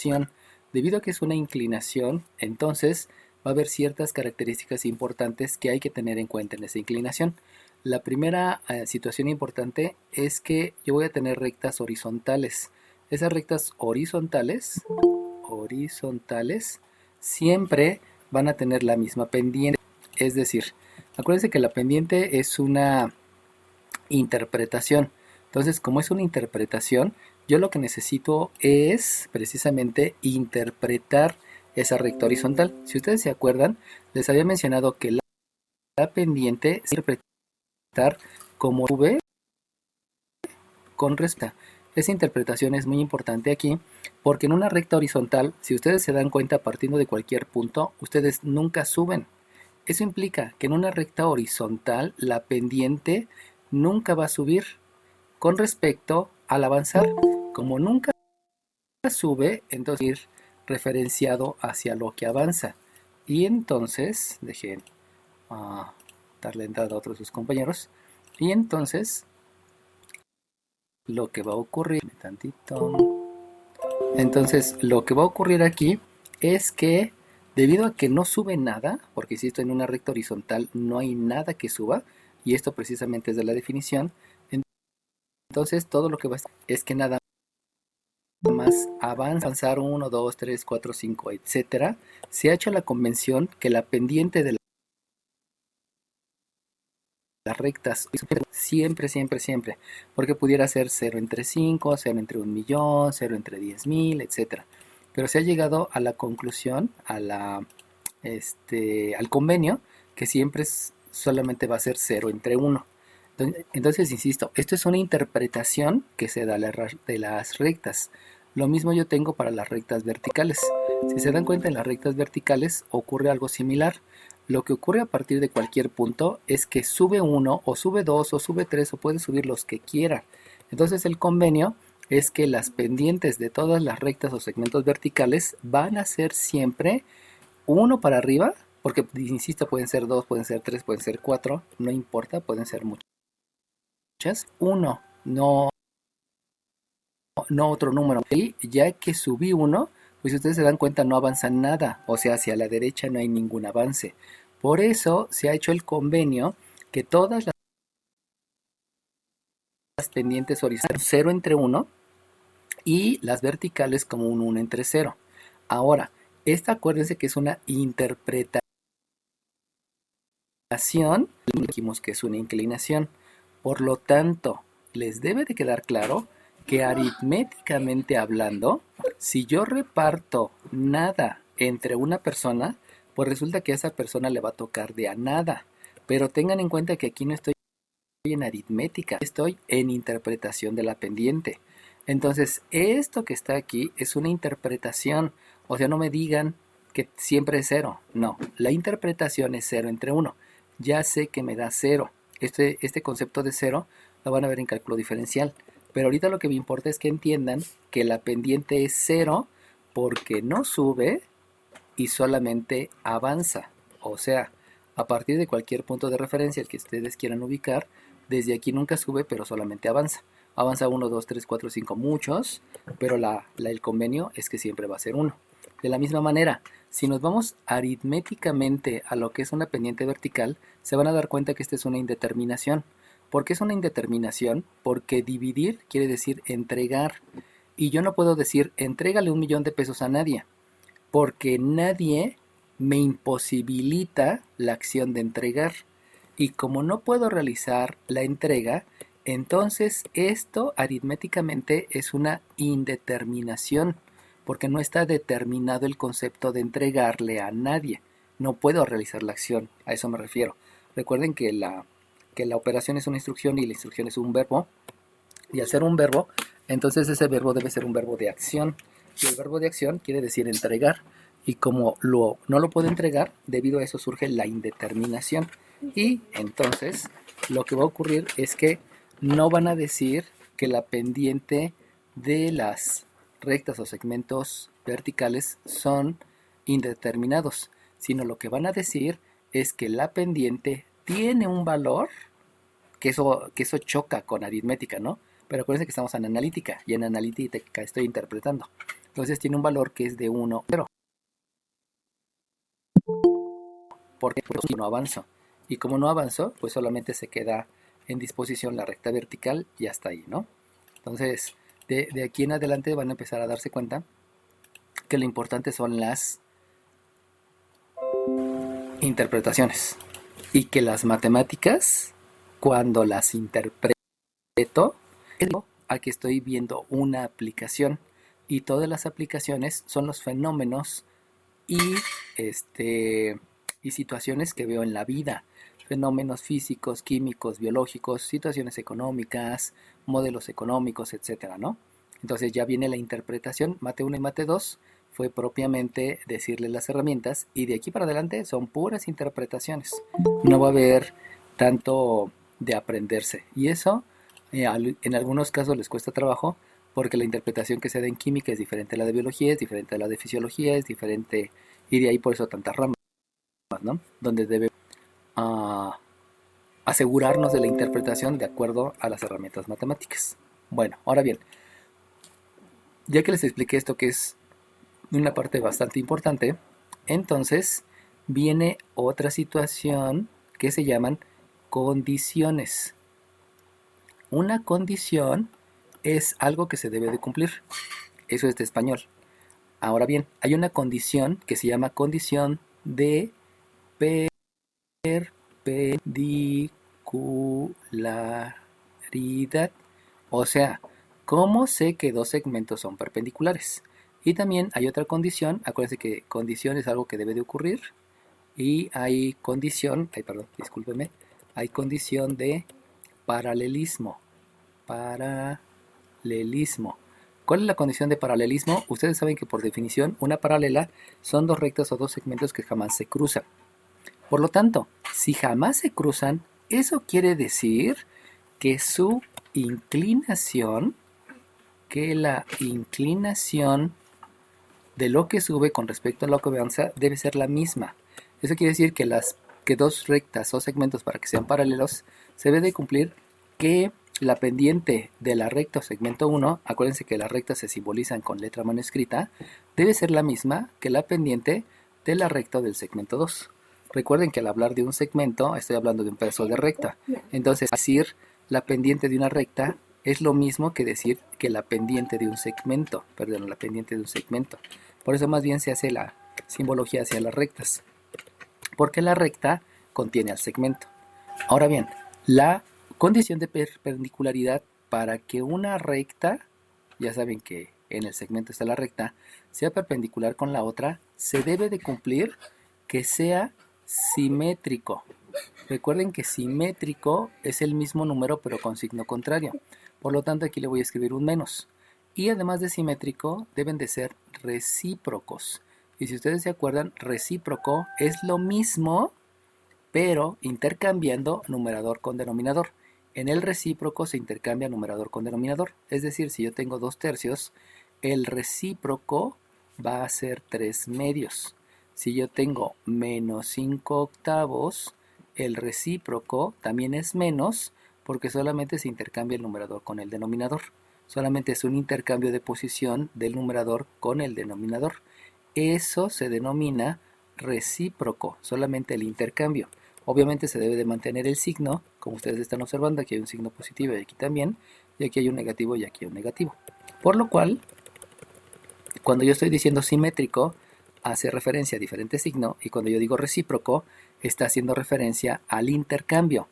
inclinación. Debido a que es una inclinación, entonces va a haber ciertas características importantes que hay que tener en cuenta en esa inclinación. La primera situación importante es que yo voy a tener rectas horizontales. Esas rectas horizontales siempre van a tener la misma pendiente. Es decir, acuérdense que la pendiente es una interpretación. Entonces, como es una interpretación, yo lo que necesito es precisamente interpretar esa recta horizontal. Si ustedes se acuerdan, les había mencionado que la pendiente se interpretar como v con respecto. Esa interpretación es muy importante aquí porque en una recta horizontal, si ustedes se dan cuenta partiendo de cualquier punto, ustedes nunca suben. Eso implica que en una recta horizontal la pendiente nunca va a subir con respecto al avanzar. Como nunca sube, entonces ir referenciado hacia lo que avanza. Y entonces, dejen darle entrada a otros de sus compañeros. Y entonces, lo que va a ocurrir, lo que va a ocurrir aquí es que debido a que no sube nada, porque si esto en una recta horizontal no hay nada que suba, y esto precisamente es de la definición, entonces todo lo que va a hacer es que nada más avanzar 1, 2, 3, 4, 5, etcétera, se ha hecho la convención que la pendiente de las rectas siempre, porque pudiera ser 0 entre 5, 0 entre 1.000.000, 0 entre 10.000, etcétera. Pero se ha llegado a la conclusión, al convenio, que siempre solamente va a ser 0 entre 1. Entonces, insisto, esto es una interpretación que se da de las rectas. Lo mismo yo tengo para las rectas verticales. Si se dan cuenta, en las rectas verticales ocurre algo similar. Lo que ocurre a partir de cualquier punto es que sube 1 o sube 2 o sube 3 o puede subir los que quiera. Entonces el convenio es que las pendientes de todas las rectas o segmentos verticales van a ser siempre 1 para arriba, porque insisto, pueden ser 2, pueden ser 3, pueden ser 4, no importa, pueden ser muchas. 1, no otro número. Y ya que subí 1, pues si ustedes se dan cuenta no avanza nada, o sea, hacia la derecha no hay ningún avance. Por eso se ha hecho el convenio que todas las pendientes horizontales 0 entre 1 y las verticales como un 1 entre 0. Ahora, esta acuérdense que es una interpretación, dijimos que es una inclinación. Por lo tanto, les debe de quedar claro que aritméticamente hablando, si yo reparto nada entre una persona, pues resulta que a esa persona le va a tocar de a nada. Pero tengan en cuenta que aquí no estoy en aritmética, estoy en interpretación de la pendiente. Entonces, esto que está aquí es una interpretación. O sea, no me digan que siempre es 0. No, la interpretación es 0 entre 1. Ya sé que me da 0. Este concepto de 0 lo van a ver en cálculo diferencial. Pero ahorita lo que me importa es que entiendan que la pendiente es 0 porque no sube y solamente avanza. O sea, a partir de cualquier punto de referencia el que ustedes quieran ubicar, desde aquí nunca sube, pero solamente avanza. Avanza 1, 2, 3, 4, 5, muchos, pero el convenio es que siempre va a ser 1. De la misma manera, si nos vamos aritméticamente a lo que es una pendiente vertical, se van a dar cuenta que esta es una indeterminación. ¿Por qué es una indeterminación? Porque dividir quiere decir entregar. Y yo no puedo decir, entrégale 1.000.000 de pesos a nadie, porque nadie me imposibilita la acción de entregar. Y como no puedo realizar la entrega, entonces esto aritméticamente es una indeterminación, porque no está determinado el concepto de entregarle a nadie. No puedo realizar la acción, a eso me refiero. Recuerden que la operación es una instrucción y la instrucción es un verbo. Y al ser un verbo, entonces ese verbo debe ser un verbo de acción. Y el verbo de acción quiere decir entregar. Y como no lo puedo entregar, debido a eso surge la indeterminación. Y entonces lo que va a ocurrir es que no van a decir que la pendiente de las rectas o segmentos verticales son indeterminados, sino lo que van a decir es que la pendiente tiene un valor, que eso choca con aritmética, ¿no? Pero acuérdense que estamos en analítica y en analítica estoy interpretando. Entonces tiene un valor que es de 1, 0. Porque no avanzo. Y como no avanzo, pues solamente se queda en disposición la recta vertical y hasta ahí, ¿no? Entonces, de aquí en adelante van a empezar a darse cuenta que lo importante son las interpretaciones. Y que las matemáticas, cuando las interpreto, aquí estoy viendo una aplicación. Y todas las aplicaciones son los fenómenos y, y situaciones que veo en la vida. Fenómenos físicos, químicos, biológicos, situaciones económicas, modelos económicos, etcétera, ¿no? Entonces ya viene la interpretación. Mate 1 y Mate 2 fue propiamente decirle las herramientas y de aquí para adelante son puras interpretaciones. No va a haber tanto de aprenderse. Y eso en algunos casos les cuesta trabajo porque la interpretación que se da en química es diferente a la de biología, es diferente a la de fisiología, es diferente, y de ahí por eso tantas ramas, ¿no? Donde debe asegurarnos de la interpretación de acuerdo a las herramientas matemáticas. Bueno, ahora bien, ya que les expliqué esto que es una parte bastante importante, entonces viene otra situación que se llaman condiciones. Una condición es algo que se debe de cumplir. Eso es de español. Ahora bien, hay una condición que se llama condición de perpendicularidad. O sea, ¿cómo sé que dos segmentos son perpendiculares? Y también hay otra condición, acuérdense que condición es algo que debe de ocurrir. Y hay condición, discúlpeme, hay condición de paralelismo. Paralelismo. ¿Cuál es la condición de paralelismo? Ustedes saben que por definición una paralela son dos rectas o dos segmentos que jamás se cruzan. Por lo tanto, si jamás se cruzan, eso quiere decir que su inclinación, que la inclinación de lo que sube con respecto a lo que avanza debe ser la misma. Eso quiere decir que dos rectas o segmentos para que sean paralelos se debe de cumplir que la pendiente de la recta o segmento 1, acuérdense que las rectas se simbolizan con letra manuscrita, debe ser la misma que la pendiente de la recta del segmento 2. Recuerden que al hablar de un segmento estoy hablando de un pedazo de recta. Entonces, decir la pendiente de una recta es lo mismo que decir que la pendiente de un segmento, perdón, la pendiente de un segmento. Por eso más bien se hace la simbología hacia las rectas, porque la recta contiene al segmento. Ahora bien, la condición de perpendicularidad para que una recta, ya saben que en el segmento está la recta, sea perpendicular con la otra, se debe de cumplir que sea simétrico. Recuerden que simétrico es el mismo número pero con signo contrario. Por lo tanto, aquí le voy a escribir un menos. Y además de simétrico, deben de ser recíprocos. Y si ustedes se acuerdan, recíproco es lo mismo, pero intercambiando numerador con denominador. En el recíproco se intercambia numerador con denominador. Es decir, si yo tengo 2/3, el recíproco va a ser 3/2. Si yo tengo -5/8, el recíproco también es menos porque solamente se intercambia el numerador con el denominador. Solamente es un intercambio de posición del numerador con el denominador. Eso se denomina recíproco, solamente el intercambio. Obviamente se debe de mantener el signo, como ustedes están observando, aquí hay un signo positivo y aquí también, y aquí hay un negativo y aquí hay un negativo. Por lo cual, cuando yo estoy diciendo simétrico, hace referencia a diferente signo, y cuando yo digo recíproco, está haciendo referencia al intercambio.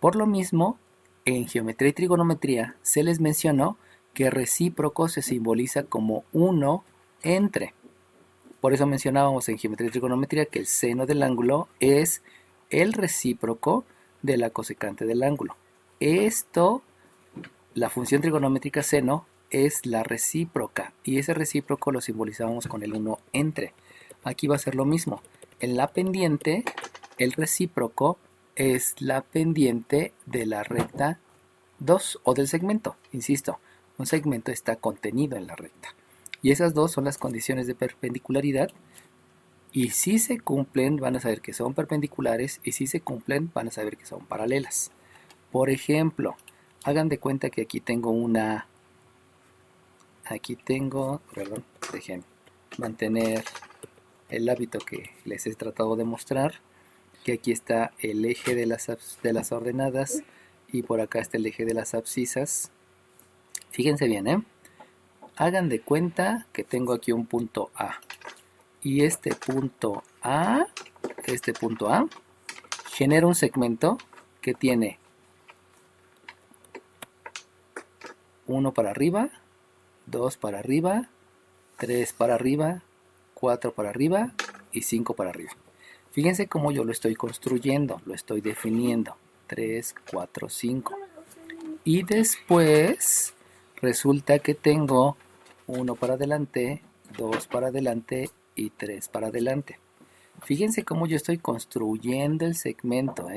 Por lo mismo, en geometría y trigonometría se les mencionó que recíproco se simboliza como 1 entre. Por eso mencionábamos en geometría y trigonometría que el seno del ángulo es el recíproco de la cosecante del ángulo. Esto, la función trigonométrica seno, es la recíproca y ese recíproco lo simbolizamos con el 1 entre. Aquí va a ser lo mismo. En la pendiente, el recíproco es la pendiente de la recta 2 o del segmento. Insisto, un segmento está contenido en la recta. Y esas dos son las condiciones de perpendicularidad. Y si se cumplen, van a saber que son perpendiculares. Y si se cumplen, van a saber que son paralelas. Por ejemplo, hagan de cuenta que aquí tengo una aquí tengo, perdón, dejen mantener el hábito que les he tratado de mostrar, que aquí está el eje de las ordenadas y por acá está el eje de las abscisas. Fíjense bien, hagan de cuenta que tengo aquí un punto A y este punto A genera un segmento que tiene 1 para arriba, 2 para arriba, 3 para arriba, 4 para arriba y 5 para arriba. Fíjense cómo yo lo estoy construyendo, lo estoy definiendo. 3, 4, 5. Y después resulta que tengo 1 para adelante, 2 para adelante y 3 para adelante. Fíjense cómo yo estoy construyendo el segmento,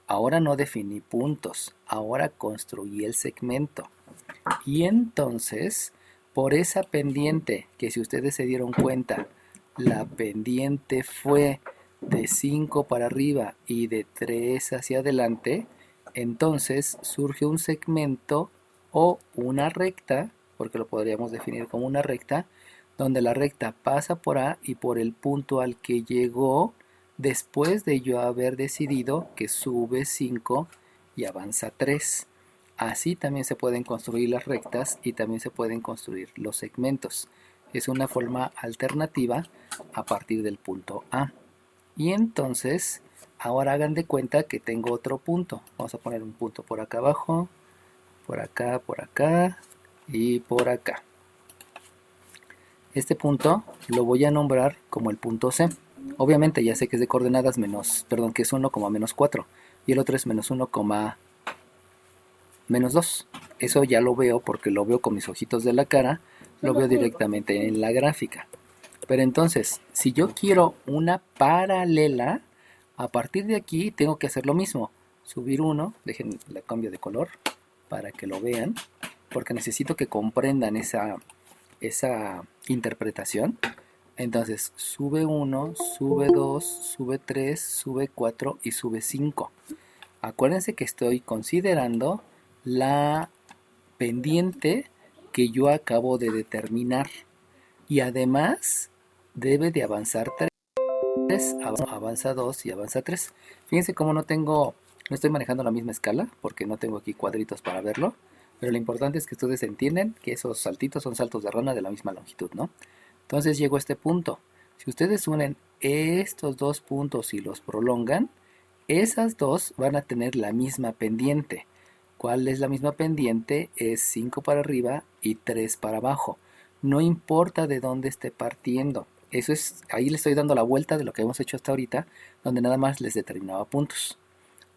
Ahora no definí puntos, ahora construí el segmento. Y entonces, por esa pendiente, que si ustedes se dieron cuenta, la pendiente fue de 5 para arriba y de 3 hacia adelante, entonces surge un segmento o una recta, porque lo podríamos definir como una recta, donde la recta pasa por A y por el punto al que llegó después de yo haber decidido que sube 5 y avanza 3. Así también se pueden construir las rectas y también se pueden construir los segmentos. Es una forma alternativa a partir del punto A. Y entonces, ahora hagan de cuenta que tengo otro punto. Vamos a poner un punto por acá abajo, por acá y por acá. Este punto lo voy a nombrar como el punto C. Obviamente ya sé que es de coordenadas que es 1, menos 4 y el otro es menos 1, menos 2. Eso ya lo veo porque lo veo con mis ojitos de la cara, lo veo directamente en la gráfica. Pero entonces, si yo quiero una paralela, a partir de aquí tengo que hacer lo mismo. Subir 1, dejen la cambio de color para que lo vean, porque necesito que comprendan esa interpretación. Entonces, sube 1, sube 2, sube 3, sube 4 y sube 5. Acuérdense que estoy considerando la pendiente que yo acabo de determinar. Y además debe de avanzar 3, avanza 2 y avanza 3. Fíjense cómo no estoy manejando la misma escala porque no tengo aquí cuadritos para verlo. Pero lo importante es que ustedes entienden que esos saltitos son saltos de rana de la misma longitud, ¿no? Entonces llego a este punto. Si ustedes unen estos dos puntos y los prolongan, esas dos van a tener la misma pendiente. ¿Cuál es la misma pendiente? Es 5 para arriba y 3 para abajo. No importa de dónde esté partiendo. Ahí le estoy dando la vuelta de lo que hemos hecho hasta ahorita, donde nada más les determinaba puntos.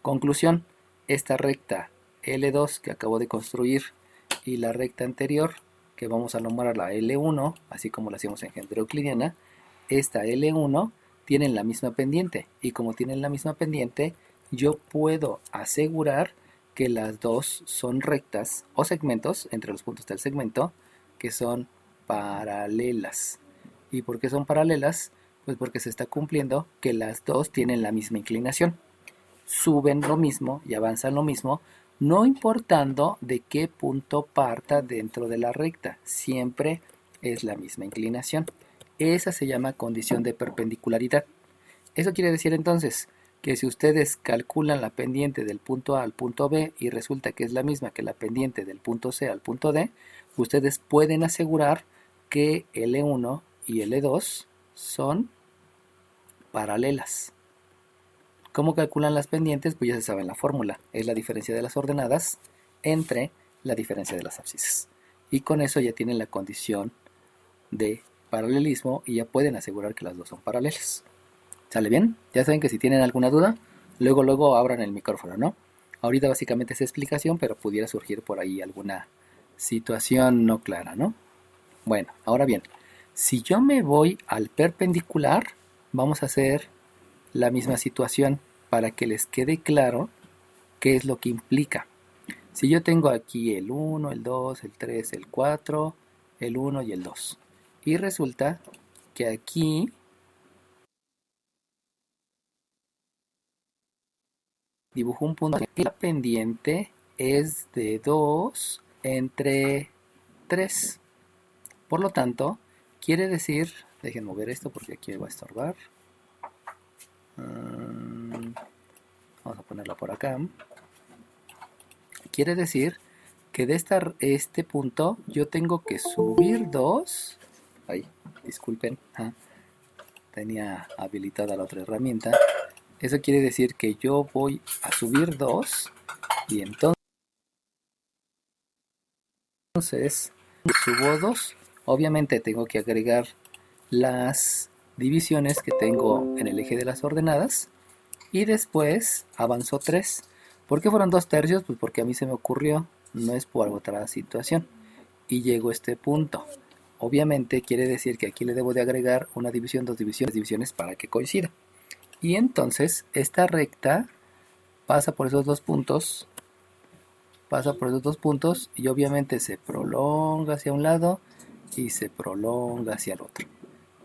Conclusión, esta recta L2 que acabo de construir y la recta anterior, que vamos a nombrar la L1, así como la hacíamos en geometría euclidiana, esta L1 tienen la misma pendiente y como tienen la misma pendiente, yo puedo asegurar que las dos son rectas o segmentos, entre los puntos del segmento, que son paralelas. ¿Y por qué son paralelas? Pues porque se está cumpliendo que las dos tienen la misma inclinación. Suben lo mismo y avanzan lo mismo, no importando de qué punto parta dentro de la recta. Siempre es la misma inclinación. Esa se llama condición de perpendicularidad. Eso quiere decir entonces que si ustedes calculan la pendiente del punto A al punto B y resulta que es la misma que la pendiente del punto C al punto D, ustedes pueden asegurar que L1 y L2 son paralelas. ¿Cómo calculan las pendientes? Pues ya se sabe la fórmula. Es la diferencia de las ordenadas entre la diferencia de las abscisas. Y con eso ya tienen la condición de paralelismo y ya pueden asegurar que las dos son paralelas. ¿Sale bien? Ya saben que si tienen alguna duda, luego abran el micrófono, ¿no? Ahorita básicamente es explicación, pero pudiera surgir por ahí alguna situación no clara, ¿no? Bueno, ahora bien, si yo me voy al perpendicular, vamos a hacer la misma situación para que les quede claro qué es lo que implica. Si yo tengo aquí el 1, el 2, el 3, el 4, el 1 y el 2. Y resulta que aquí dibujo un punto que la pendiente es de 2 entre 3. Por lo tanto, quiere decir, dejen mover esto porque aquí va a estorbar. Vamos a ponerla por acá. Quiere decir que de este punto yo tengo que subir 2. Ay, disculpen, tenía habilitada la otra herramienta. Eso quiere decir que yo voy a subir 2 y entonces subo 2. Obviamente tengo que agregar las divisiones que tengo en el eje de las ordenadas y después avanzo 3. ¿Por qué fueron 2/3? Pues porque a mí se me ocurrió, no es por otra situación. Y llego a este punto. Obviamente quiere decir que aquí le debo de agregar una división, dos divisiones para que coincida. Y entonces esta recta pasa por esos dos puntos, y obviamente se prolonga hacia un lado y se prolonga hacia el otro.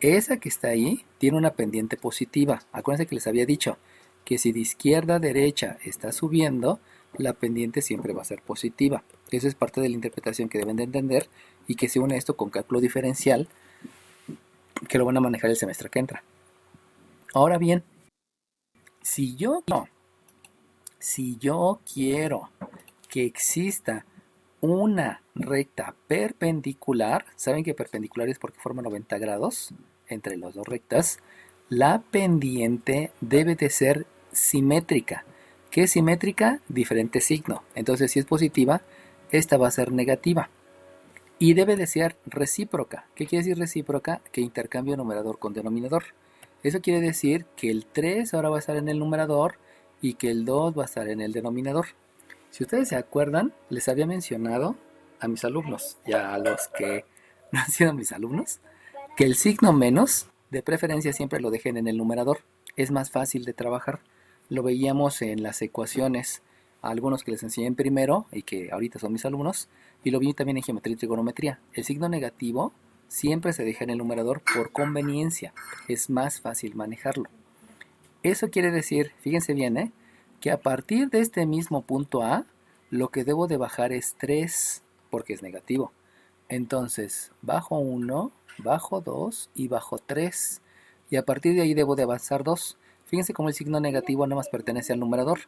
Esa que está ahí tiene una pendiente positiva. Acuérdense que les había dicho que si de izquierda a derecha está subiendo, la pendiente siempre va a ser positiva. Eso es parte de la interpretación que deben de entender y que se une esto con cálculo diferencial, que lo van a manejar el semestre que entra. Ahora bien, si yo quiero que exista una recta perpendicular, ¿saben que perpendicular es porque forma 90 grados entre las dos rectas? La pendiente debe de ser simétrica. ¿Qué es simétrica? Diferente signo. Entonces, si es positiva, esta va a ser negativa. Y debe de ser recíproca. ¿Qué quiere decir recíproca? Que intercambio numerador con denominador. Eso quiere decir que el 3 ahora va a estar en el numerador y que el 2 va a estar en el denominador. Si ustedes se acuerdan, les había mencionado a mis alumnos y a los que no han sido mis alumnos, que el signo menos, de preferencia siempre lo dejen en el numerador. Es más fácil de trabajar. Lo veíamos en las ecuaciones, a algunos que les enseñé en primero y que ahorita son mis alumnos, y lo vi también en geometría y trigonometría. El signo negativo siempre se deja en el numerador por conveniencia. Es más fácil manejarlo. Eso quiere decir, fíjense bien, que a partir de este mismo punto A, lo que debo de bajar es 3, porque es negativo. Entonces, bajo 1, bajo 2 y bajo 3. Y a partir de ahí debo de avanzar 2. Fíjense cómo el signo negativo nada más pertenece al numerador,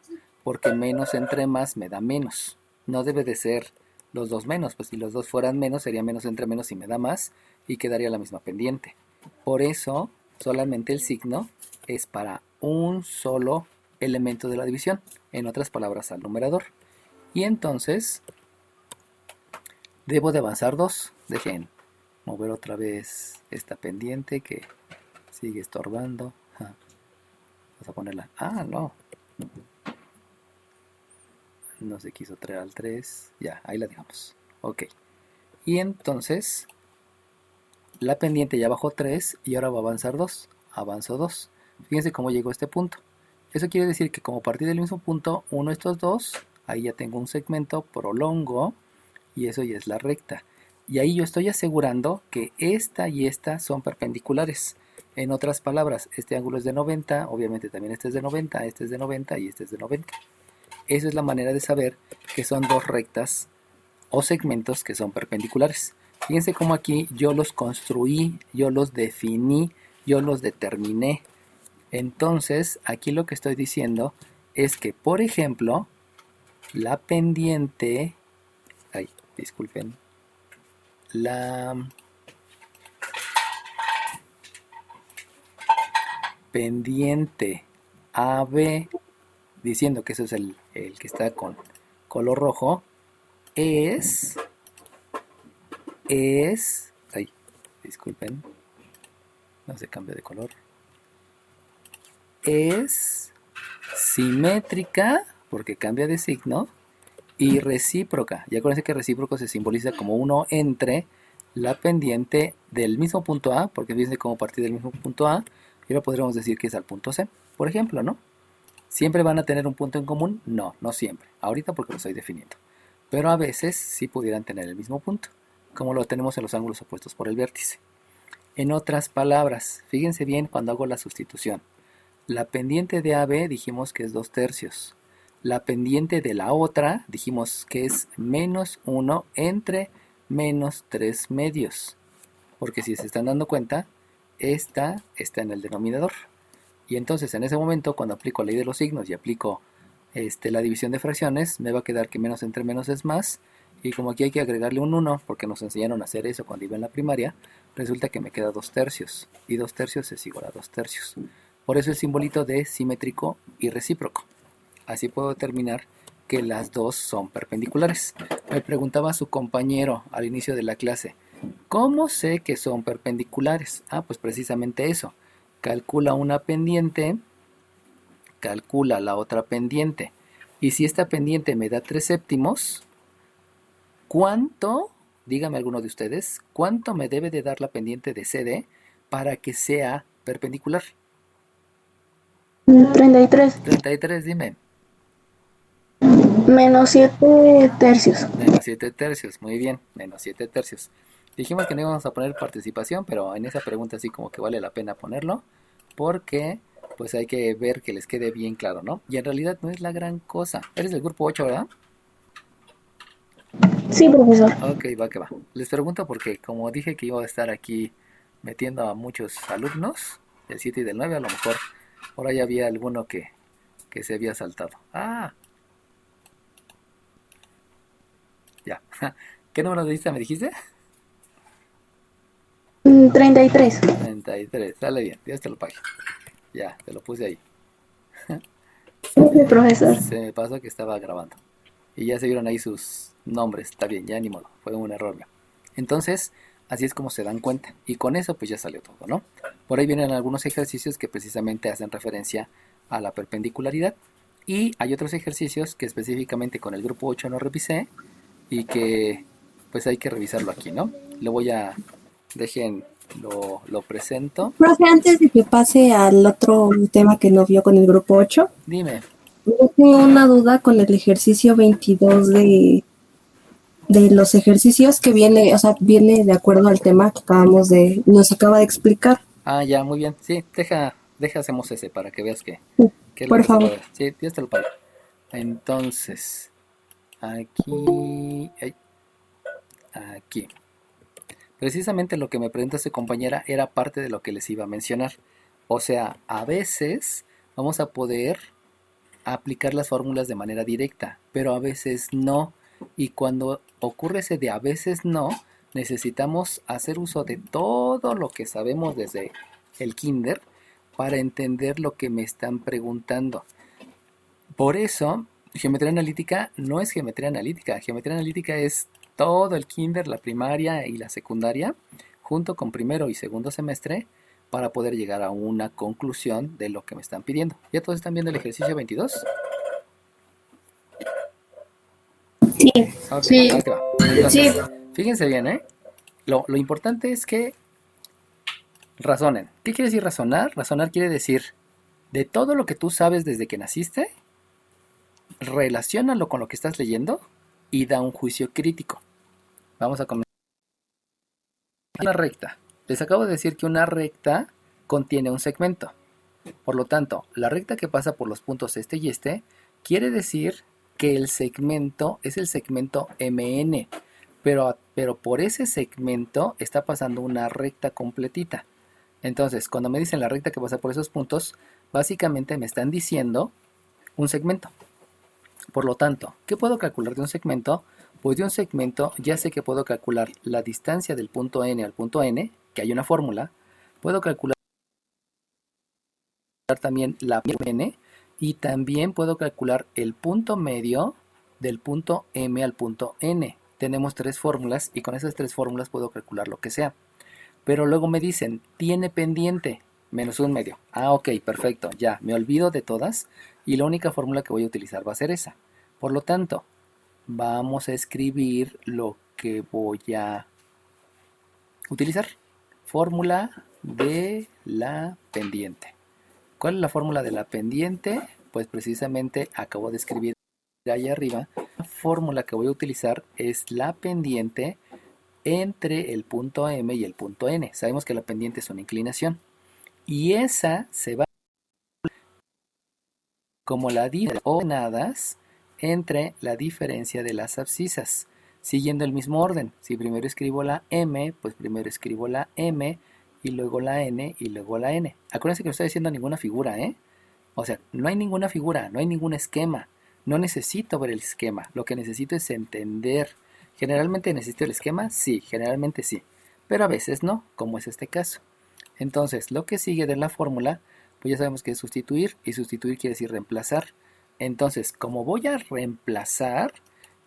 porque menos entre más me da menos. No debe de ser los dos menos, pues si los dos fueran menos, sería menos entre menos y me da más, y quedaría la misma pendiente. Por eso, solamente el signo es para un solo elemento de la división, en otras palabras al numerador. Y entonces debo de avanzar 2. Dejen mover otra vez esta pendiente que sigue estorbando. Vamos a ponerla. No se quiso traer al 3. Ya, ahí la dejamos. Ok. Y entonces la pendiente ya bajó 3 y ahora va a avanzar 2. Avanzo 2. Fíjense cómo llegó a este punto. Eso quiere decir que como partir del mismo punto, uno de estos dos, ahí ya tengo un segmento, prolongo, y eso ya es la recta. Y ahí yo estoy asegurando que esta y esta son perpendiculares. En otras palabras, este ángulo es de 90, obviamente también este es de 90, este es de 90 y este es de 90. Esa es la manera de saber que son dos rectas o segmentos que son perpendiculares. Fíjense cómo aquí yo los construí, yo los definí, yo los determiné. Entonces, aquí lo que estoy diciendo es que, por ejemplo, la pendiente, disculpen, la pendiente AB, diciendo que eso es el que está con color rojo, es, disculpen, no se cambia de color, es simétrica, porque cambia de signo, y recíproca. Ya acuérdense que recíproco se simboliza como uno entre la pendiente del mismo punto A, porque fíjense cómo partir del mismo punto A, y ahora podríamos decir que es al punto C, por ejemplo, ¿no? ¿Siempre van a tener un punto en común? No, no siempre. Ahorita porque lo estoy definiendo. Pero a veces sí pudieran tener el mismo punto, como lo tenemos en los ángulos opuestos por el vértice. En otras palabras, fíjense bien cuando hago la sustitución. La pendiente de AB dijimos que es 2/3. La pendiente de la otra dijimos que es -1 entre -3 medios. porque si se están dando cuenta, esta está en el denominador. Y entonces en ese momento, cuando aplico la ley de los signos y aplico la división de fracciones, me va a quedar que menos entre menos es más. Y como aquí hay que agregarle un 1, porque nos enseñaron a hacer eso cuando iba en la primaria, resulta que me queda 2 tercios. Y 2 tercios es igual a 2 tercios. Por eso el simbolito de simétrico y recíproco. Así puedo determinar que las dos son perpendiculares. Me preguntaba su compañero al inicio de la clase, ¿cómo sé que son perpendiculares? Ah, pues precisamente eso. Calcula una pendiente, calcula la otra pendiente. Y si esta pendiente me da 3 séptimos, ¿cuánto, dígame alguno de ustedes, cuánto me debe de dar la pendiente de CD para que sea perpendicular? 33. 33, dime. Menos 7 tercios. Menos 7 tercios, muy bien, menos 7 tercios. Dijimos que no íbamos a poner participación, pero en esa pregunta sí como que vale la pena ponerlo, porque pues hay que ver que les quede bien claro, ¿no? Y en realidad no es la gran cosa. Eres del grupo 8, ¿verdad? Sí, profesor. Ok, va que va. Les pregunto porque como dije que iba a estar aquí metiendo a muchos alumnos, del 7 y del 9, a lo mejor por ahí había alguno que se había saltado. Ah, ya. ¿Qué número de lista me dijiste? 33. 33, sale bien, Dios te lo pague. Ya, te lo puse ahí. Sí, profesor. Se me pasó que estaba grabando. Y ya se vieron ahí sus nombres. Está bien, ya ni modo. Fue un error mío. Entonces, así es como se dan cuenta. Y con eso pues ya salió todo, ¿no? Por ahí vienen algunos ejercicios que precisamente hacen referencia a la perpendicularidad. Y hay otros ejercicios que específicamente con el grupo 8 no revisé y que pues hay que revisarlo aquí, ¿no? Lo voy a... Dejen, lo presento. Profe, antes de que pase al otro tema que no vio con el grupo 8, Dime. yo tengo una duda con el ejercicio 22 de los ejercicios que viene, o sea, viene de acuerdo al tema que nos acaba de explicar. Ah, ya, muy bien. Sí, deja hacemos ese para que veas que es lo Por que se favor. puede ver. Sí, Dios te lo pague. Entonces, aquí, ay, aquí. Precisamente lo que me preguntó esta compañera era parte de lo que les iba a mencionar. O sea, a veces vamos a poder aplicar las fórmulas de manera directa, pero a veces no. Y cuando ocurre ese de a veces no, necesitamos hacer uso de todo lo que sabemos desde el kinder para entender lo que me están preguntando. Por eso, geometría analítica no es geometría analítica. Geometría analítica es todo el kinder, la primaria y la secundaria, junto con primero y segundo semestre, para poder llegar a una conclusión de lo que me están pidiendo. ¿Ya todos están viendo el ejercicio 22? Sí. Ok, Sí. va que va. Sí. Entonces, fíjense bien, ¿eh? Lo importante es que razonen. ¿Qué quiere decir razonar? Razonar quiere decir, de todo lo que tú sabes desde que naciste, relaciónalo con lo que estás leyendo y da un juicio crítico. Vamos a comenzar. Una recta. Les acabo de decir que una recta contiene un segmento. Por lo tanto, la recta que pasa por los puntos este y este quiere decir que el segmento es el segmento MN. Pero por ese segmento está pasando una recta completita. Entonces, cuando me dicen la recta que pasa por esos puntos, básicamente me están diciendo un segmento. Por lo tanto, ¿qué puedo calcular de un segmento? Pues de un segmento ya sé que puedo calcular la distancia del punto N al punto N, que hay una fórmula. Puedo calcular también la N y también puedo calcular el punto medio del punto M al punto N. Tenemos 3 fórmulas y con esas 3 fórmulas puedo calcular lo que sea. Pero luego me dicen, tiene pendiente, menos un medio. Ah, ok, perfecto, ya, me olvido de todas y la única fórmula que voy a utilizar va a ser esa. Por lo tanto, vamos a escribir lo que voy a utilizar. Fórmula de la pendiente. ¿Cuál es la fórmula de la pendiente? Pues precisamente acabo de escribir ahí arriba. La fórmula que voy a utilizar es la pendiente entre el punto M y el punto N. Sabemos que la pendiente es una inclinación. Y esa se va como la diferencia de ordenadas entre la diferencia de las abscisas. siguiendo el mismo orden. Si primero escribo la M, pues primero escribo la M y luego la N y luego la N. Acuérdense que no estoy haciendo ninguna figura, ¿eh? O sea, no hay ninguna figura, no hay ningún esquema. No necesito ver el esquema, lo que necesito es entender. ¿Generalmente necesito el esquema? Sí, generalmente sí. Pero a veces no, como es este caso. Entonces, lo que sigue de la fórmula, pues ya sabemos que es sustituir, y sustituir quiere decir reemplazar. Entonces, como voy a reemplazar,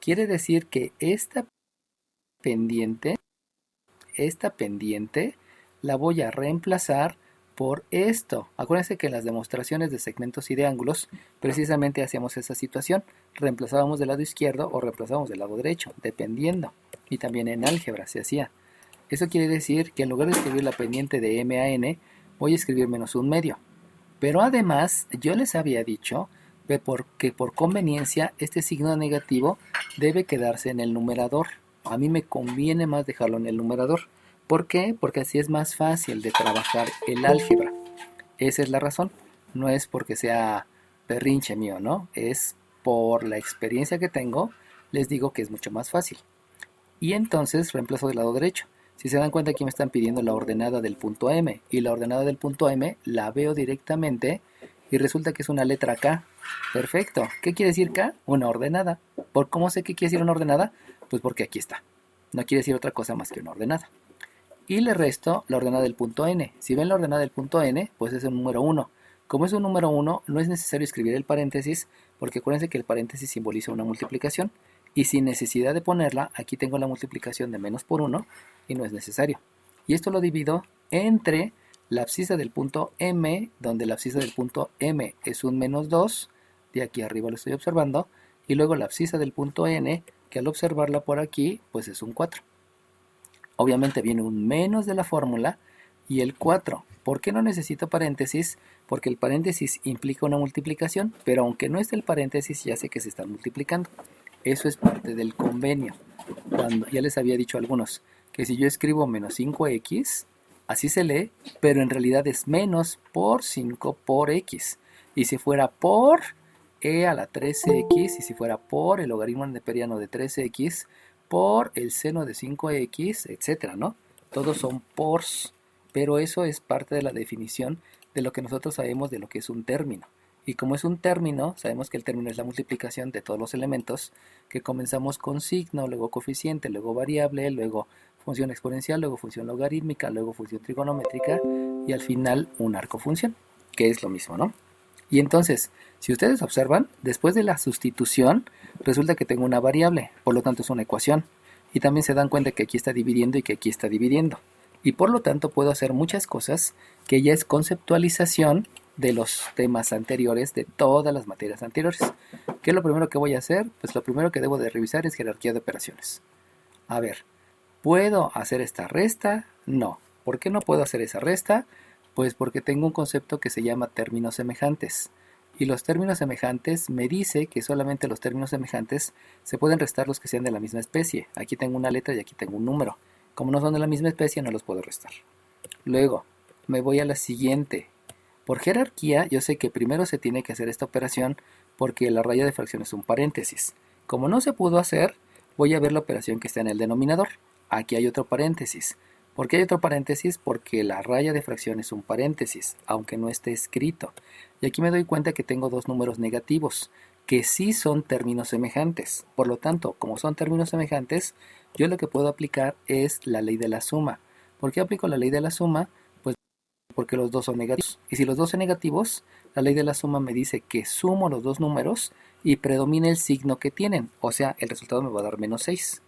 quiere decir que pendiente, esta pendiente, la voy a reemplazar por esto. Acuérdense que en las demostraciones de segmentos y de ángulos, precisamente hacíamos esa situación. Reemplazábamos del lado izquierdo o reemplazábamos del lado derecho, dependiendo. Y también en álgebra se hacía. Eso quiere decir que en lugar de escribir la pendiente de m a n, voy a escribir menos un medio. Pero además, yo les había dicho que por conveniencia este signo negativo debe quedarse en el numerador. A mí me conviene más dejarlo en el numerador. ¿Por qué? Porque así es más fácil de trabajar el álgebra. Esa es la razón. No es porque sea berrinche mío, ¿no? Es por la experiencia que tengo, les digo que es mucho más fácil. Y entonces reemplazo del lado derecho. Si se dan cuenta, aquí me están pidiendo la ordenada del punto M. Y la ordenada del punto M la veo directamente y resulta que es una letra K. Perfecto. ¿Qué quiere decir K? Una ordenada. ¿Por cómo sé qué quiere decir una ordenada? Pues porque aquí está. No quiere decir otra cosa más que una ordenada. Y le resto la ordenada del punto N. Si ven la ordenada del punto N, pues es un número 1. Como es un número 1, no es necesario escribir el paréntesis, porque acuérdense que el paréntesis simboliza una multiplicación. Y sin necesidad de ponerla, aquí tengo la multiplicación de menos por 1 y no es necesario. Y esto lo divido entre la abscisa del punto M, donde la abscisa del punto M es un menos 2, de aquí arriba lo estoy observando, y luego la abscisa del punto N, que al observarla por aquí, pues es un 4. Obviamente viene un menos de la fórmula y el 4. ¿Por qué no necesito paréntesis? Porque el paréntesis implica una multiplicación, pero aunque no esté el paréntesis, ya sé que se están multiplicando. Eso es parte del convenio. Cuando ya les había dicho a algunos que si yo escribo menos 5x, así se lee, pero en realidad es menos por 5 por x. Y si fuera por e a la 13x, y si fuera por el logaritmo neperiano de 13x, por el seno de 5x, etcétera, ¿no? Todos son pors, pero eso es parte de la definición de lo que nosotros sabemos de lo que es un término. Y como es un término, sabemos que el término es la multiplicación de todos los elementos, que comenzamos con signo, luego coeficiente, luego variable, luego función exponencial, luego función logarítmica, luego función trigonométrica y al final un arco función, que es lo mismo, ¿no? Y entonces, si ustedes observan, después de la sustitución, resulta que tengo una variable, por lo tanto es una ecuación. Y también se dan cuenta que aquí está dividiendo y que aquí está dividiendo. Y por lo tanto puedo hacer muchas cosas que ya es conceptualización de los temas anteriores, de todas las materias anteriores. ¿Qué es lo primero que voy a hacer? Pues lo primero que debo de revisar es jerarquía de operaciones. A ver, ¿puedo hacer esta resta? No. ¿Por qué no puedo hacer esa resta? Pues porque tengo un concepto que se llama términos semejantes. Y los términos semejantes me dice que solamente los términos semejantes se pueden restar los que sean de la misma especie. Aquí tengo una letra y aquí tengo un número. Como no son de la misma especie, no los puedo restar. Luego, me voy a la siguiente. Por jerarquía, yo sé que primero se tiene que hacer esta operación porque la raya de fracción es un paréntesis. Como no se pudo hacer, voy a ver la operación que está en el denominador. Aquí hay otro paréntesis. ¿Por qué hay otro paréntesis? Porque la raya de fracción es un paréntesis, aunque no esté escrito. Y aquí me doy cuenta que tengo dos números negativos, que sí son términos semejantes. Por lo tanto, como son términos semejantes, yo lo que puedo aplicar es la ley de la suma. ¿Por qué aplico la ley de la suma? Pues porque los dos son negativos. Y si los dos son negativos, la ley de la suma me dice que sumo los dos números y predomina el signo que tienen. O sea, el resultado me va a dar menos 6.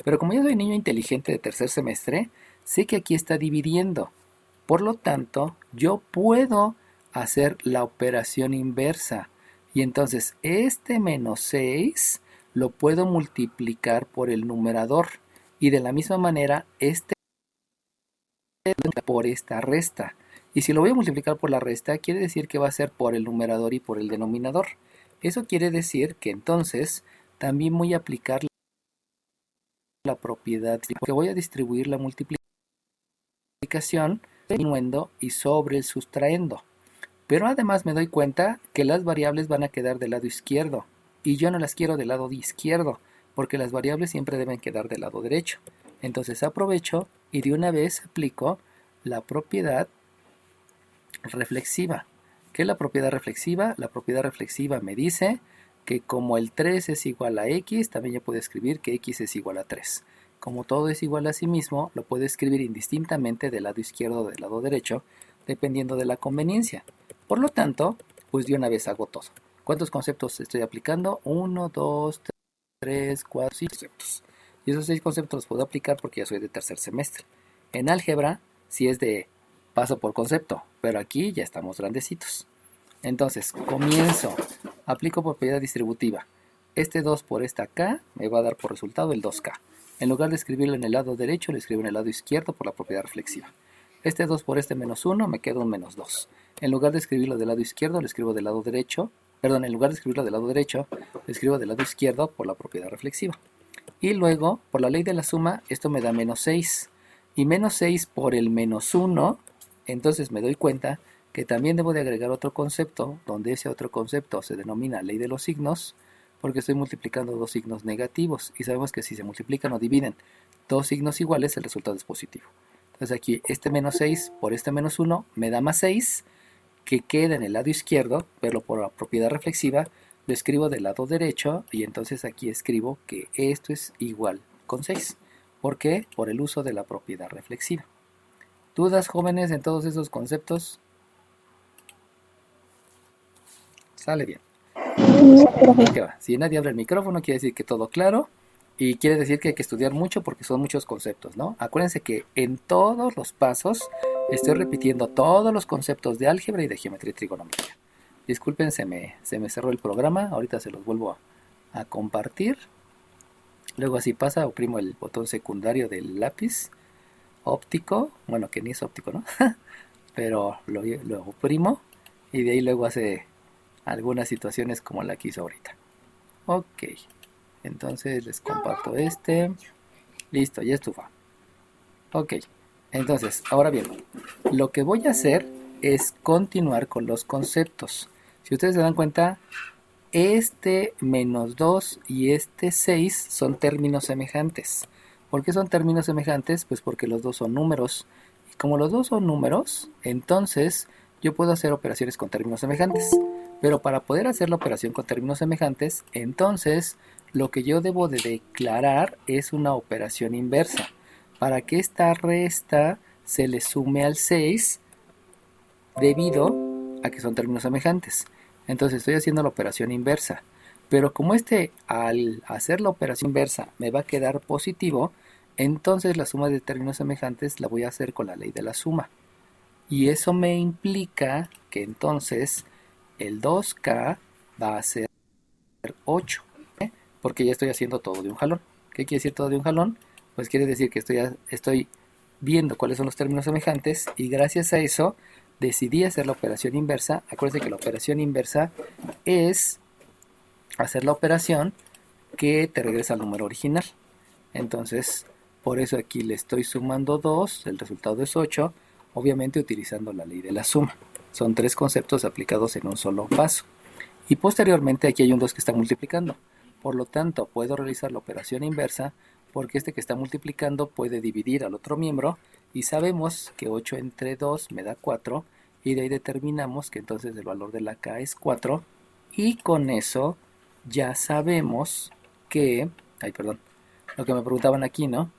Pero como yo soy niño inteligente de tercer semestre, sé que aquí está dividiendo. Por lo tanto, yo puedo hacer la operación inversa. Y entonces este menos 6 lo puedo multiplicar por el numerador. Y de la misma manera, este por esta resta. Y si lo voy a multiplicar por la resta, quiere decir que va a ser por el numerador y por el denominador. Eso quiere decir que entonces también voy a aplicar la propiedad, porque voy a distribuir la multiplicación disminuendo y sobre el sustraendo. Pero además me doy cuenta que las variables van a quedar del lado izquierdo y yo no las quiero del lado izquierdo, porque las variables siempre deben quedar del lado derecho. Entonces aprovecho y de una vez aplico la propiedad reflexiva. ¿Qué es la propiedad reflexiva? La propiedad reflexiva me dice que como el 3 es igual a x, también yo puedo escribir que x es igual a 3. Como todo es igual a sí mismo, lo puedo escribir indistintamente del lado izquierdo o del lado derecho, dependiendo de la conveniencia. Por lo tanto, pues de una vez hago todo. ¿Cuántos conceptos estoy aplicando? 1, 2, 3, 4, 6 conceptos. Y esos 6 conceptos los puedo aplicar porque ya soy de tercer semestre. En álgebra, si es de paso por concepto, pero aquí ya estamos grandecitos. Entonces, comienzo, aplico propiedad distributiva. Este 2 por esta k me va a dar por resultado el 2k. En lugar de escribirlo en el lado derecho, lo escribo en el lado izquierdo por la propiedad reflexiva. Este 2 por este menos 1 me queda un menos 2. En lugar de escribirlo del lado izquierdo, lo escribo del lado derecho. Perdón, en lugar de escribirlo del lado derecho, lo escribo del lado izquierdo por la propiedad reflexiva. Y luego, por la ley de la suma, esto me da menos 6. Y menos 6 por el menos 1, entonces me doy cuenta que también debo de agregar otro concepto, donde ese otro concepto se denomina ley de los signos, porque estoy multiplicando dos signos negativos, y sabemos que si se multiplican o dividen dos signos iguales, el resultado es positivo. Entonces aquí este menos 6 por este menos 1 me da más 6, que queda en el lado izquierdo, pero por la propiedad reflexiva lo escribo del lado derecho, y entonces aquí escribo que esto es igual con 6. ¿Por qué? Por el uso de la propiedad reflexiva. ¿Dudas, jóvenes, en todos esos conceptos? Sale bien. ¿Qué va? Si nadie abre el micrófono, quiere decir que todo claro. Y quiere decir que hay que estudiar mucho porque son muchos conceptos, ¿no? Acuérdense que en todos los pasos estoy repitiendo todos los conceptos de álgebra y de geometría trigonométrica. Disculpen, se me cerró el programa. Ahorita se los vuelvo a compartir. Luego así pasa, oprimo el botón secundario del lápiz óptico. Bueno, que ni es óptico, ¿no? Pero lo oprimo y de ahí luego hace algunas situaciones como la que hizo ahorita. Ok, entonces les comparto este. Listo, ya estufa. Ok, entonces, ahora bien, lo que voy a hacer es continuar con los conceptos. Si ustedes se dan cuenta, este menos 2 y este 6 son términos semejantes. ¿Por qué son términos semejantes? Pues porque los dos son números. Y como los dos son números, entonces yo puedo hacer operaciones con términos semejantes. Pero para poder hacer la operación con términos semejantes, entonces lo que yo debo de declarar es una operación inversa. Para que esta resta se le sume al 6 debido a que son términos semejantes. Entonces estoy haciendo la operación inversa. Pero como al hacer la operación inversa me va a quedar positivo, entonces la suma de términos semejantes la voy a hacer con la ley de la suma. Y eso me implica que entonces el 2k va a ser 8, porque ya estoy haciendo todo de un jalón. ¿Qué quiere decir todo de un jalón? Pues quiere decir que estoy viendo cuáles son los términos semejantes y gracias a eso decidí hacer la operación inversa. Acuérdense que la operación inversa es hacer la operación que te regresa al número original. Entonces, por eso aquí le estoy sumando 2, el resultado es 8, obviamente utilizando la ley de la suma. Son 3 conceptos aplicados en un solo paso. Y posteriormente aquí hay un 2 que está multiplicando. Por lo tanto, puedo realizar la operación inversa porque este que está multiplicando puede dividir al otro miembro y sabemos que 8 entre 2 me da 4 y de ahí determinamos que entonces el valor de la k es 4 y con eso ya sabemos que, lo que me preguntaban aquí, ¿no?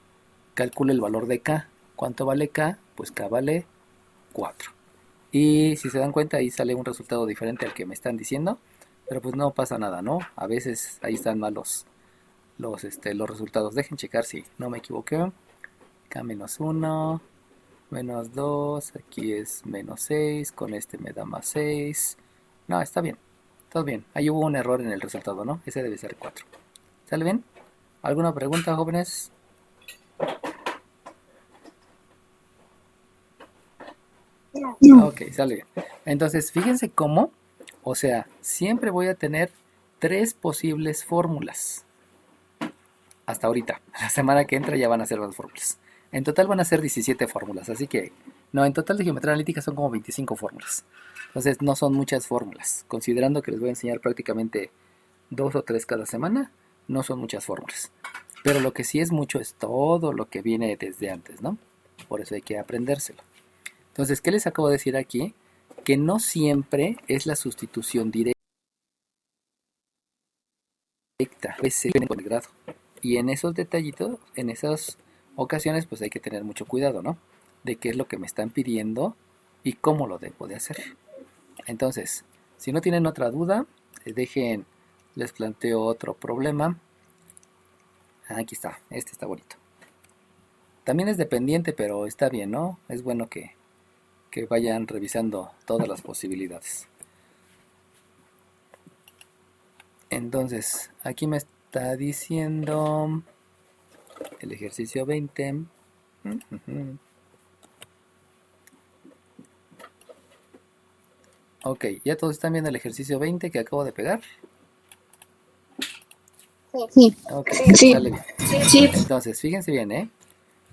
Calcula el valor de k. ¿Cuánto vale k? Pues k vale 4. Y si se dan cuenta ahí sale un resultado diferente al que me están diciendo, pero pues no pasa nada, ¿no? A veces ahí están mal los resultados. Dejen checar si no me equivoqué. K menos 1, menos 2, aquí es menos 6, con este me da más 6. No, está bien, todo bien. Ahí hubo un error en el resultado, ¿no? Ese debe ser 4. ¿Sale bien? ¿Alguna pregunta, jóvenes? Ok, sale bien. Entonces, fíjense cómo, o sea, siempre voy a tener 3 posibles fórmulas. Hasta ahorita. La semana que entra ya van a ser las fórmulas. En total van a ser 17 fórmulas, así que, no, en total de geometría analítica son como 25 fórmulas. Entonces, no son muchas fórmulas. Considerando que les voy a enseñar prácticamente 2 o 3 cada semana, no son muchas fórmulas. Pero lo que sí es mucho es todo lo que viene desde antes, ¿no? Por eso hay que aprendérselo. Entonces, ¿qué les acabo de decir aquí? Que no siempre es la sustitución directa. A veces viene con el grado. Y en esos detallitos, en esas ocasiones, pues hay que tener mucho cuidado, ¿no? De qué es lo que me están pidiendo y cómo lo debo de hacer. Entonces, si no tienen otra duda, les planteo otro problema. Aquí está, este está bonito. También es dependiente, pero está bien, ¿no? Es bueno que vayan revisando todas las posibilidades. Entonces, aquí me está diciendo el ejercicio 20. Ok, ¿ya todos están viendo el ejercicio 20 que acabo de pegar? Sí. Ok, Sí. sale bien. Sí. Entonces, fíjense bien, ¿eh?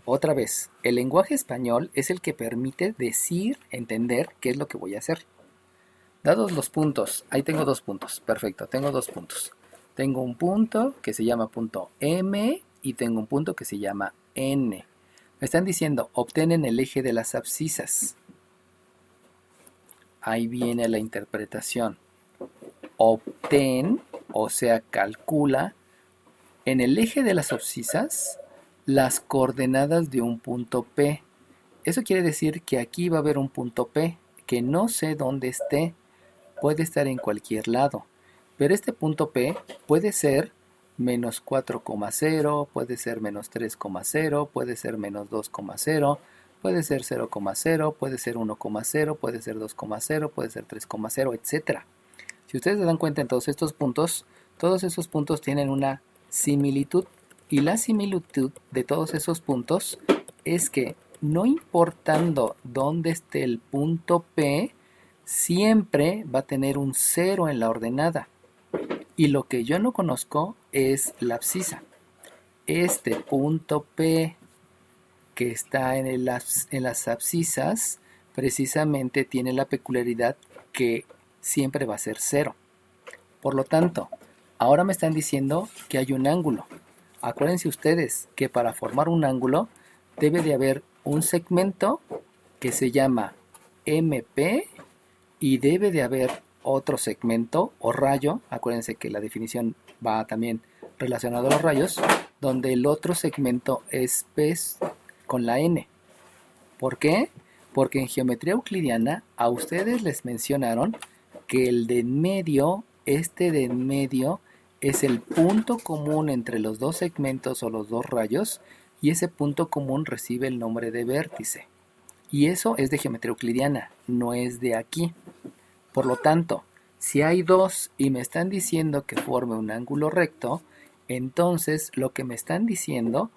Otra vez, el lenguaje español es el que permite decir, entender qué es lo que voy a hacer. Dados los puntos, ahí tengo 2 puntos, perfecto, tengo 2 puntos. Tengo un punto que se llama punto M y tengo un punto que se llama N. Me están diciendo, obtienen el eje de las abscisas. Ahí viene la interpretación. Obtén, o sea, calcula en el eje de las abscisas las coordenadas de un punto P. Eso quiere decir que aquí va a haber un punto P que no sé dónde esté. Puede estar en cualquier lado. Pero este punto P puede ser menos 4,0, puede ser menos 3,0, puede ser menos 2,0, puede ser 0,0, puede ser 1,0, puede ser 2,0, puede ser 3,0, etc. Si ustedes se dan cuenta en todos estos puntos, todos esos puntos tienen una similitud. Y la similitud de todos esos puntos es que no importando dónde esté el punto P, siempre va a tener un 0 en la ordenada. Y lo que yo no conozco es la abscisa. Este punto P que está en las abscisas precisamente tiene la peculiaridad que siempre va a ser 0. Por lo tanto, ahora me están diciendo que hay un ángulo. Acuérdense ustedes que para formar un ángulo debe de haber un segmento que se llama MP y debe de haber otro segmento o rayo. Acuérdense que la definición va también relacionado a los rayos, donde el otro segmento es P con la N. ¿Por qué? Porque en geometría euclidiana a ustedes les mencionaron que el de en medio, este de en medio, es el punto común entre los dos segmentos o los dos rayos, y ese punto común recibe el nombre de vértice. Y eso es de geometría euclidiana, no es de aquí. Por lo tanto, si hay dos y me están diciendo que forme un ángulo recto, entonces lo que me están diciendo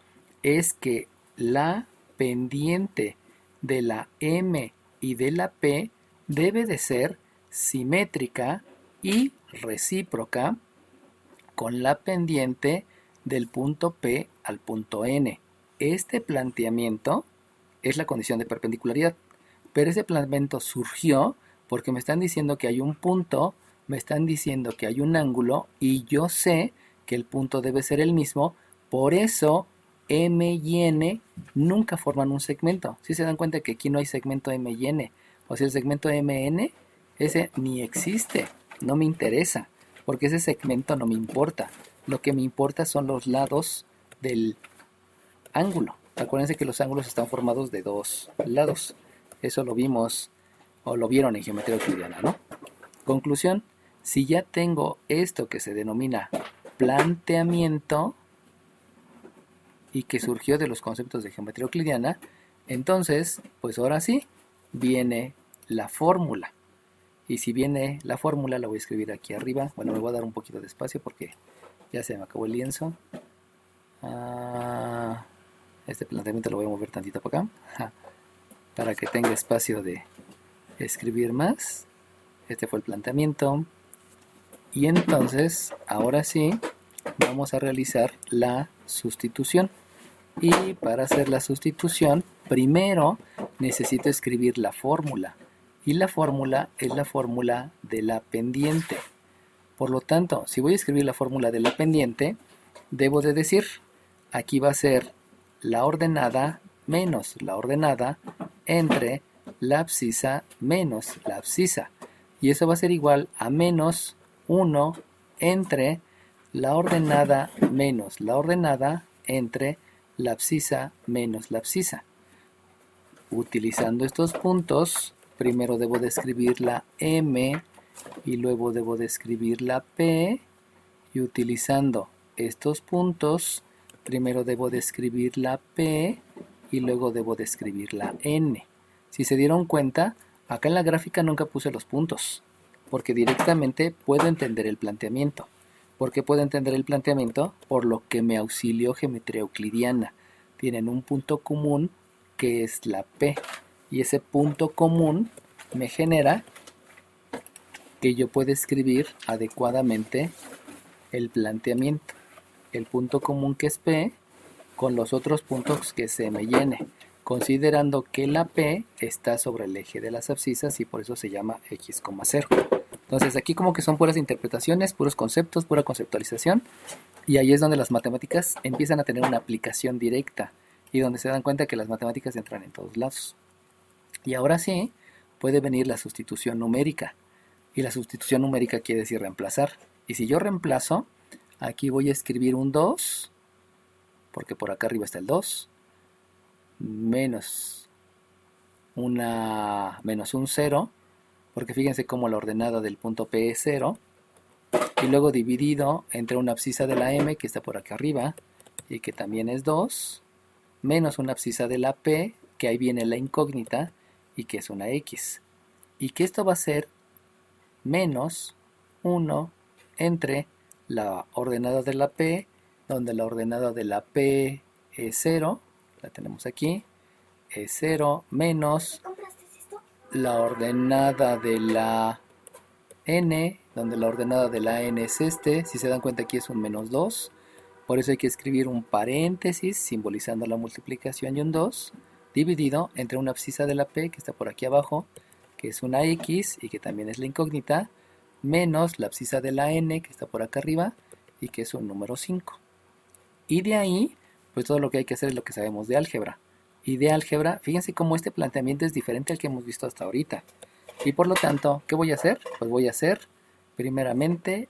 es que la pendiente de la M y de la P debe de ser simétrica y recíproca con la pendiente del punto P al punto N. Este planteamiento es la condición de perpendicularidad, pero ese planteamiento surgió porque me están diciendo que hay un punto, me están diciendo que hay un ángulo y yo sé que el punto debe ser el mismo, por eso M y N nunca forman un segmento. Si se dan cuenta que aquí no hay segmento M y N, o sea, el segmento MN, ese ni existe, no me interesa, porque ese segmento no me importa. Lo que me importa son los lados del ángulo. Acuérdense que los ángulos están formados de dos lados. Eso lo vimos o lo vieron en geometría euclidiana, ¿no? Conclusión, si ya tengo esto que se denomina planteamiento y que surgió de los conceptos de geometría euclidiana, entonces, pues ahora sí, viene la fórmula. Y si viene la fórmula, la voy a escribir aquí arriba. Bueno, me voy a dar un poquito de espacio porque ya se me acabó el lienzo. Este planteamiento lo voy a mover tantito para acá, para que tenga espacio de escribir más. Este fue el planteamiento. Y entonces, ahora sí, vamos a realizar la sustitución. Y para hacer la sustitución, primero necesito escribir la fórmula. Y la fórmula es la fórmula de la pendiente. Por lo tanto, si voy a escribir la fórmula de la pendiente, debo de decir, aquí va a ser la ordenada menos la ordenada entre la abscisa menos la abscisa. Y eso va a ser igual a menos 1 entre la ordenada menos la ordenada entre la abscisa menos la abscisa. Utilizando estos puntos, primero debo de escribir la M y luego debo de escribir la P. Y utilizando estos puntos, primero debo de escribir la P y luego debo de escribir la N. Si se dieron cuenta, acá en la gráfica nunca puse los puntos, porque directamente puedo entender el planteamiento. ¿Por qué puedo entender el planteamiento? Por lo que me auxilió geometría euclidiana. Tienen un punto común que es la P, y ese punto común me genera que yo pueda escribir adecuadamente el planteamiento. El punto común que es P con los otros puntos que se me llene, considerando que la P está sobre el eje de las abscisas y por eso se llama x, 0. Entonces aquí como que son puras interpretaciones, puros conceptos, pura conceptualización, y ahí es donde las matemáticas empiezan a tener una aplicación directa y donde se dan cuenta que las matemáticas entran en todos lados. Y ahora sí puede venir la sustitución numérica, y la sustitución numérica quiere decir reemplazar. Y si yo reemplazo, aquí voy a escribir un 2, porque por acá arriba está el 2, menos un 0, porque fíjense cómo la ordenada del punto P es 0, y luego dividido entre una abscisa de la M, que está por acá arriba, y que también es 2, menos una abscisa de la P, que ahí viene la incógnita, y que es una X. Y que esto va a ser menos 1 entre la ordenada de la P, donde la ordenada de la P es 0, la tenemos aquí, es 0, menos la ordenada de la N, donde la ordenada de la N es si se dan cuenta aquí es un menos 2, por eso hay que escribir un paréntesis simbolizando la multiplicación y un 2, dividido entre una abscisa de la P, que está por aquí abajo, que es una X y que también es la incógnita, menos la abscisa de la N, que está por acá arriba, y que es un número 5. Y de ahí, pues todo lo que hay que hacer es lo que sabemos de álgebra. Y de álgebra, fíjense cómo este planteamiento es diferente al que hemos visto hasta ahorita. Y por lo tanto, ¿qué voy a hacer? Pues voy a hacer, primeramente,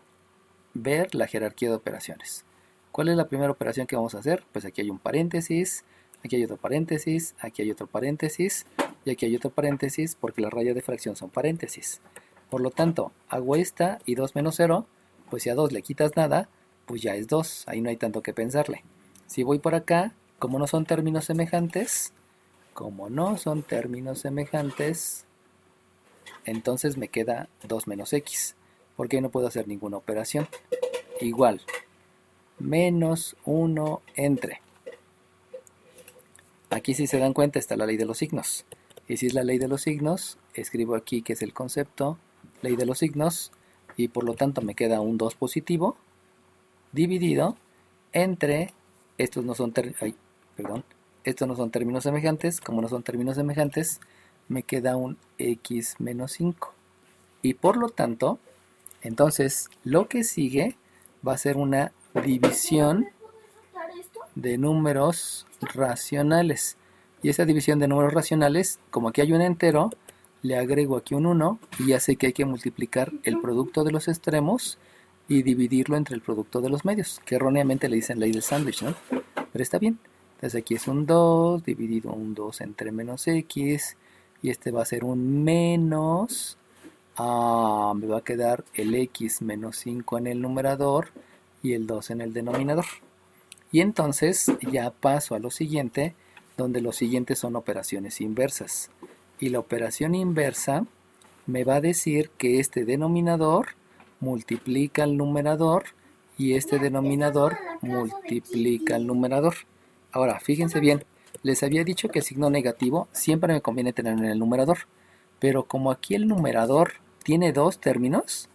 ver la jerarquía de operaciones. ¿Cuál es la primera operación que vamos a hacer? Pues aquí hay un paréntesis, aquí hay otro paréntesis, aquí hay otro paréntesis, y aquí hay otro paréntesis, porque las rayas de fracción son paréntesis. Por lo tanto, hago esta y 2 menos 0, pues si a 2 le quitas nada, pues ya es 2, ahí no hay tanto que pensarle. Si voy por acá, como no son términos semejantes, entonces me queda 2 menos x, porque no puedo hacer ninguna operación. Igual, menos 1 entre. Aquí si se dan cuenta está la ley de los signos. Y si es la ley de los signos, escribo aquí que es el concepto, ley de los signos, y por lo tanto me queda un 2 positivo, dividido entre, estos no son términos semejantes, como no son términos semejantes, me queda un x menos 5. Y por lo tanto, entonces lo que sigue va a ser una división de números racionales. Y esa división de números racionales, como aquí hay un entero, le agrego aquí un 1 y ya sé que hay que multiplicar el producto de los extremos y dividirlo entre el producto de los medios, que erróneamente le dicen ley del sándwich, ¿no? Pero está bien. Entonces aquí es un 2 dividido un 2 entre menos x, y este va a ser un menos, me va a quedar el x menos 5 en el numerador y el 2 en el denominador. Y entonces ya paso a lo siguiente, donde los siguientes son operaciones inversas. Y la operación inversa me va a decir que este denominador multiplica el numerador y este denominador multiplica el numerador. Ahora, fíjense bien, les había dicho que el signo negativo siempre me conviene tener en el numerador, pero como aquí el numerador tiene dos términos,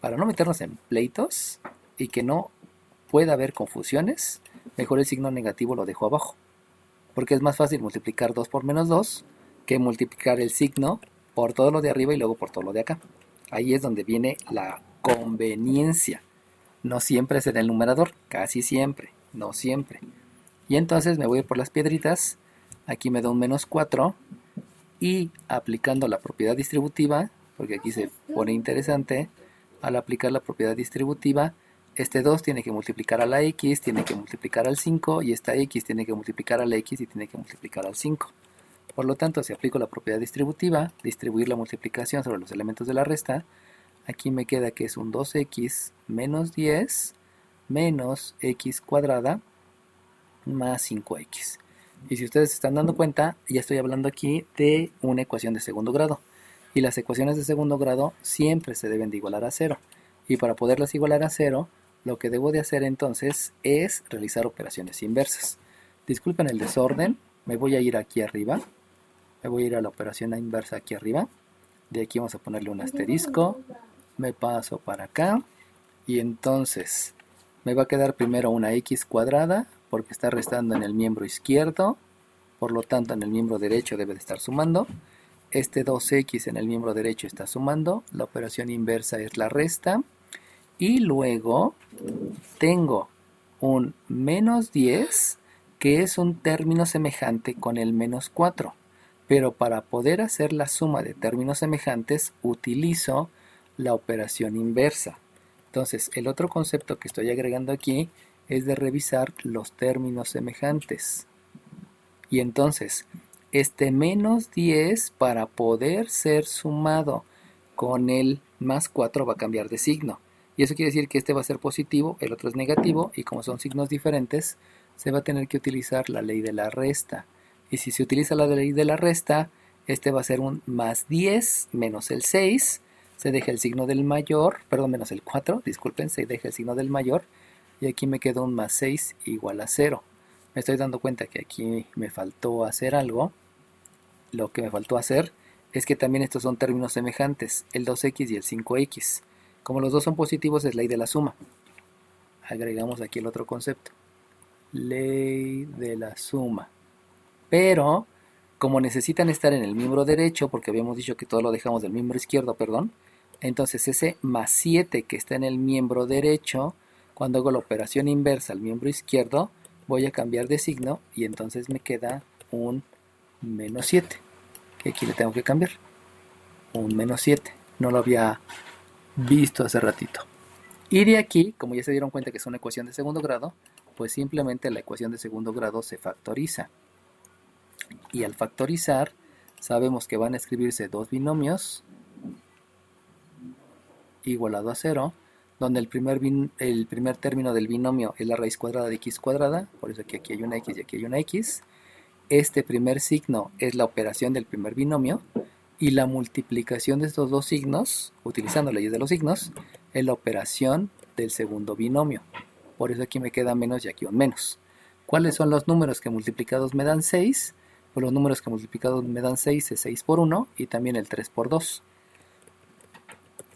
para no meternos en pleitos y que no pueda haber confusiones, mejor el signo negativo lo dejo abajo, porque es más fácil multiplicar 2 por menos 2 que multiplicar el signo por todo lo de arriba y luego por todo lo de acá. Ahí es donde viene la conveniencia. No siempre es en el numerador, casi siempre, no siempre. Y entonces me voy a ir por las piedritas, aquí me da un menos 4 y aplicando la propiedad distributiva, porque aquí se pone interesante, al aplicar la propiedad distributiva, este 2 tiene que multiplicar a la x, tiene que multiplicar al 5 y esta x tiene que multiplicar a la x y tiene que multiplicar al 5. Por lo tanto, si aplico la propiedad distributiva, distribuir la multiplicación sobre los elementos de la resta, aquí me queda que es un 2x menos 10 menos x cuadrada más 5x. Y si ustedes se están dando cuenta, ya estoy hablando aquí de una ecuación de segundo grado. Y las ecuaciones de segundo grado siempre se deben de igualar a 0. Y para poderlas igualar a 0, lo que debo de hacer entonces es realizar operaciones inversas. Disculpen el desorden, me voy a ir aquí arriba. Me voy a ir a la operación inversa aquí arriba. De aquí vamos a ponerle un asterisco. Me paso para acá. Y entonces me va a quedar primero una x cuadrada porque está restando en el miembro izquierdo. Por lo tanto, en el miembro derecho debe de estar sumando. Este 2x en el miembro derecho está sumando. La operación inversa es la resta. Y luego tengo un menos 10 que es un término semejante con el menos 4. Pero para poder hacer la suma de términos semejantes utilizo la operación inversa. Entonces, el otro concepto que estoy agregando aquí es de revisar los términos semejantes. Y entonces, este menos 10 para poder ser sumado con el más 4 va a cambiar de signo. Y eso quiere decir que este va a ser positivo, el otro es negativo, y como son signos diferentes, se va a tener que utilizar la ley de la resta. Y si se utiliza la ley de la resta, este va a ser un más 10 menos el 6, se deja el signo del mayor, perdón, menos el 4, disculpen, se deja el signo del mayor, y aquí me quedó un más 6 igual a 0. Me estoy dando cuenta que aquí me faltó hacer algo. Lo que me faltó hacer es que también estos son términos semejantes, el 2x y el 5x. Como los dos son positivos, es ley de la suma. Agregamos aquí el otro concepto. Ley de la suma. Pero, como necesitan estar en el miembro derecho, porque habíamos dicho que todo lo dejamos del miembro izquierdo, perdón, entonces ese más 7 que está en el miembro derecho, cuando hago la operación inversa al miembro izquierdo, voy a cambiar de signo y entonces me queda un menos 7, que aquí le tengo que cambiar. Un menos 7, no lo había visto hace ratito. Y de aquí, como ya se dieron cuenta que es una ecuación de segundo grado, pues simplemente la ecuación de segundo grado se factoriza. Y al factorizar, sabemos que van a escribirse dos binomios igualado a 0, donde el primer término del binomio es la raíz cuadrada de x cuadrada, por eso aquí hay una x y aquí hay una x. Este primer signo es la operación del primer binomio, y la multiplicación de estos dos signos, utilizando leyes de los signos, es la operación del segundo binomio. Por eso aquí me queda menos y aquí un menos. ¿Cuáles son los números que multiplicados me dan 6? Pues los números que multiplicados me dan 6 es 6 por 1 y también el 3 por 2.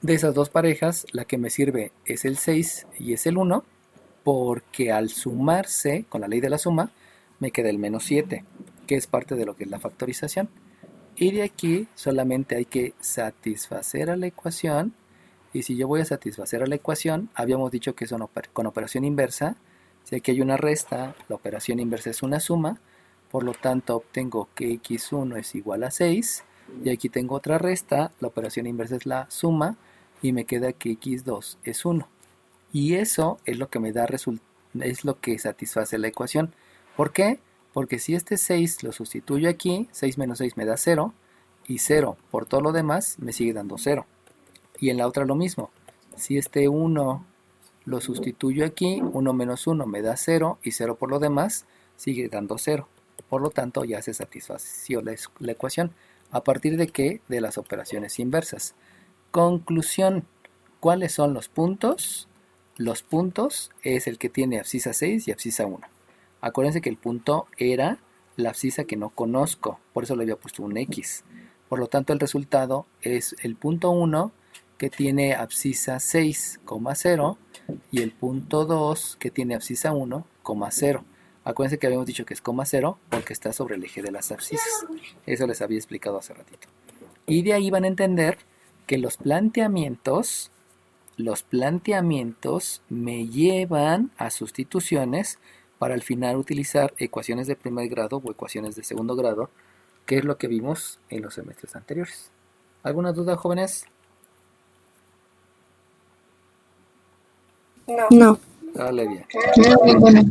De esas dos parejas, la que me sirve es el 6 y es el 1, porque al sumarse con la ley de la suma, me queda el menos 7, que es parte de lo que es la factorización. Y de aquí solamente hay que satisfacer a la ecuación. Y si yo voy a satisfacer a la ecuación, habíamos dicho que es con operación inversa. Si aquí hay una resta, la operación inversa es una suma. Por lo tanto, obtengo que x1 es igual a 6. Y aquí tengo otra resta, la operación inversa es la suma. Y me queda que x2 es 1. Y eso es lo que me da es lo que satisface la ecuación. ¿Por qué? Porque si este 6 lo sustituyo aquí, 6 menos 6 me da 0, y 0 por todo lo demás me sigue dando 0. Y en la otra lo mismo, si este 1 lo sustituyo aquí, 1 menos 1 me da 0, y 0 por lo demás sigue dando 0. Por lo tanto ya se satisfació la ecuación. ¿A partir de qué? De las operaciones inversas. Conclusión, ¿cuáles son los puntos? Los puntos es el que tiene abscisa 6 y abscisa 1. Acuérdense que el punto era la abscisa que no conozco, por eso le había puesto un X. Por lo tanto, el resultado es el punto 1 que tiene abscisa 6, 0 y el punto 2 que tiene abscisa 1, 0. Acuérdense que habíamos dicho que es 0 porque está sobre el eje de las abscisas. Eso les había explicado hace ratito. Y de ahí van a entender que los planteamientos los planteamientos me llevan a sustituciones para al final utilizar ecuaciones de primer grado o ecuaciones de segundo grado, que es lo que vimos en los semestres anteriores. ¿Alguna duda, jóvenes? No. Dale bien. No, ninguna.